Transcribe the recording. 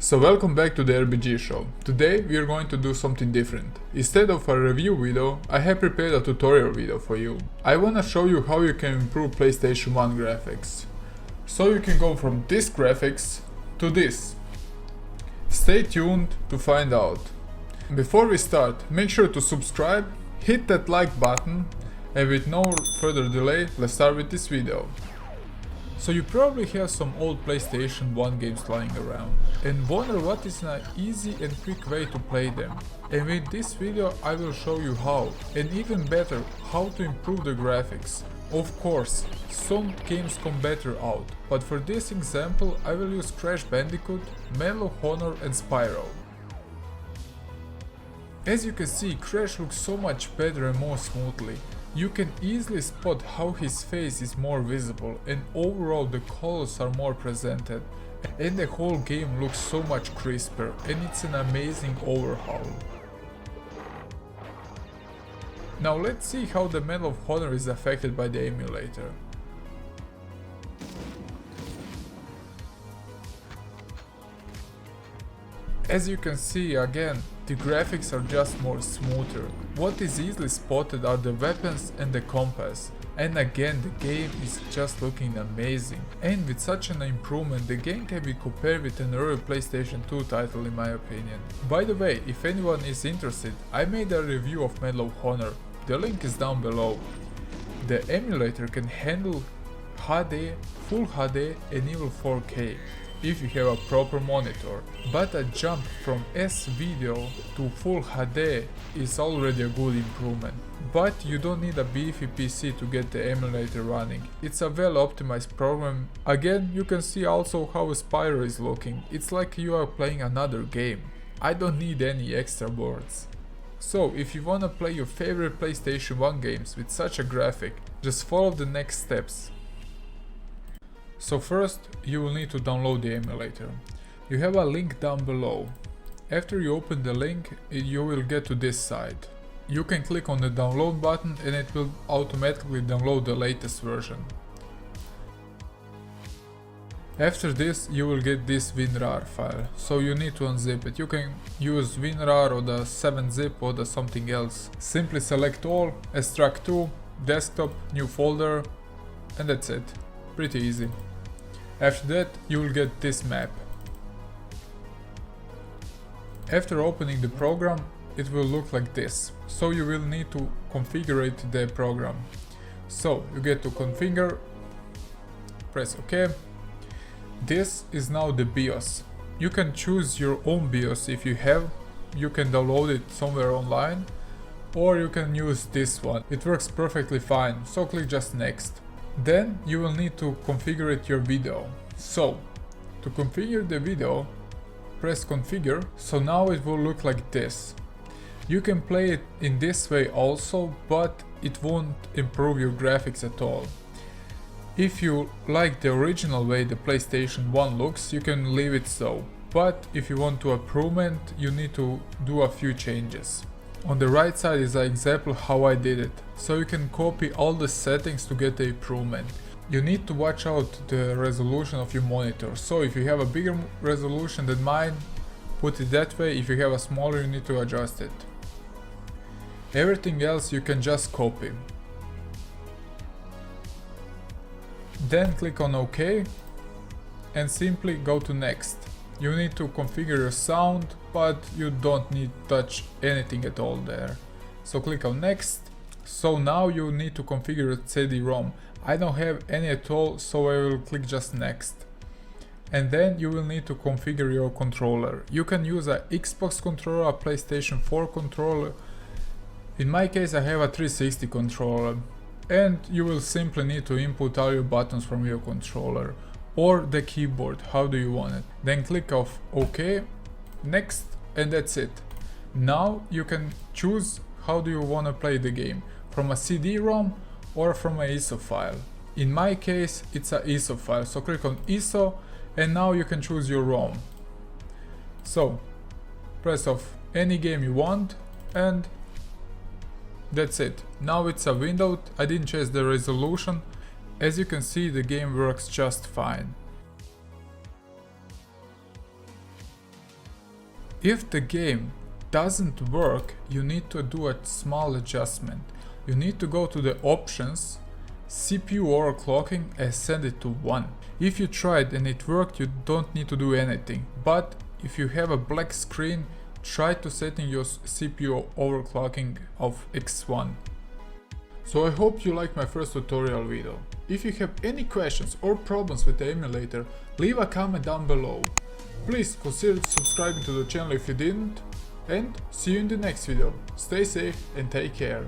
So welcome back to the RBG show. Today we are going to do something different. Instead of a review video, I have prepared a tutorial video for you. I wanna show you how you can improve PlayStation 1 graphics. So you can go from this graphics to this. Stay tuned to find out. Before we start, make sure to subscribe, hit that like button, and with no further delay, let's start with this video. So you probably have some old PlayStation 1 games lying around and wonder what is an easy and quick way to play them. And with this video I will show you how, and even better, how to improve the graphics. Of course, some games come better out, but for this example I will use Crash Bandicoot, Medal of Honor and Spyro. As you can see, Crash looks so much better and more smoothly. You can easily spot how his face is more visible and overall the colors are more presented, and the whole game looks so much crisper, and it's an amazing overhaul. Now let's see how the Medal of Honor is affected by the emulator. As you can see again, the graphics are just more smoother. What is easily spotted are the weapons and the compass. And again, the game is just looking amazing. And with such an improvement, the game can be compared with an early PlayStation 2 title in my opinion. By the way, if anyone is interested, I made a review of Medal of Honor. The link is down below. The emulator can handle HD, Full HD and even 4K. If you have a proper monitor, but a jump from S-Video to Full HD is already a good improvement. But you don't need a beefy PC to get the emulator running. It's a well optimized program. Again, you can see also how Spyro is looking. It's like you are playing another game. I don't need any extra words. So if you wanna play your favorite PlayStation 1 games with such a graphic, just follow the next steps. So first, you will need to download the emulator. You have a link down below. After you open the link, you will get to this site. You can click on the download button and it will automatically download the latest version. After this, you will get this WinRAR file, so you need to unzip it. You can use WinRAR or the 7-zip or the something else. Simply select all, extract to, desktop, new folder, and that's it. Pretty easy. After that, you will get this map. After opening the program, it will look like this. So you will need to configure the program. So you get to configure, press OK. This is now the BIOS. You can choose your own BIOS if you have. You can download it somewhere online, or you can use this one. It works perfectly fine, so click just next. Then you will need to configure your video. So, to configure the video, press configure, so now it will look like this. You can play it in this way also, but it won't improve your graphics at all. If you like the original way the PlayStation 1 looks, you can leave it so. But if you want to improvement, you need to do a few changes. On the right side is an example how I did it, so you can copy all the settings to get the improvement. You need to watch out the resolution of your monitor, so if you have a bigger resolution than mine, put it that way. If you have a smaller, you need to adjust it. Everything else you can just copy. Then click on OK and simply go to next. You need to configure your sound, but you don't need to touch anything at all there. So click on next. So now you need to configure a CD-ROM. I don't have any at all, so I will click just next. And then you will need to configure your controller. You can use a Xbox controller, a PlayStation 4 controller. In my case I have a 360 controller. And you will simply need to input all your buttons from your controller. Or the keyboard, how do you want it. Then click off OK, next, and that's it. Now you can choose how do you want to play the game, from a CD-ROM or from an ISO file. In my case it's an ISO file, so click on ISO and now you can choose your ROM. So press off any game you want and that's it. Now it's a window. I didn't change the resolution. As you can see, the game works just fine. If the game doesn't work, you need to do a small adjustment. You need to go to the options, CPU overclocking, and set it to 1. If you tried and it worked, you don't need to do anything. But if you have a black screen, try to setting your CPU overclocking of X1. So I hope you liked my first tutorial video. If you have any questions or problems with the emulator, leave a comment down below. Please consider subscribing to the channel if you didn't, and see you in the next video. Stay safe and take care.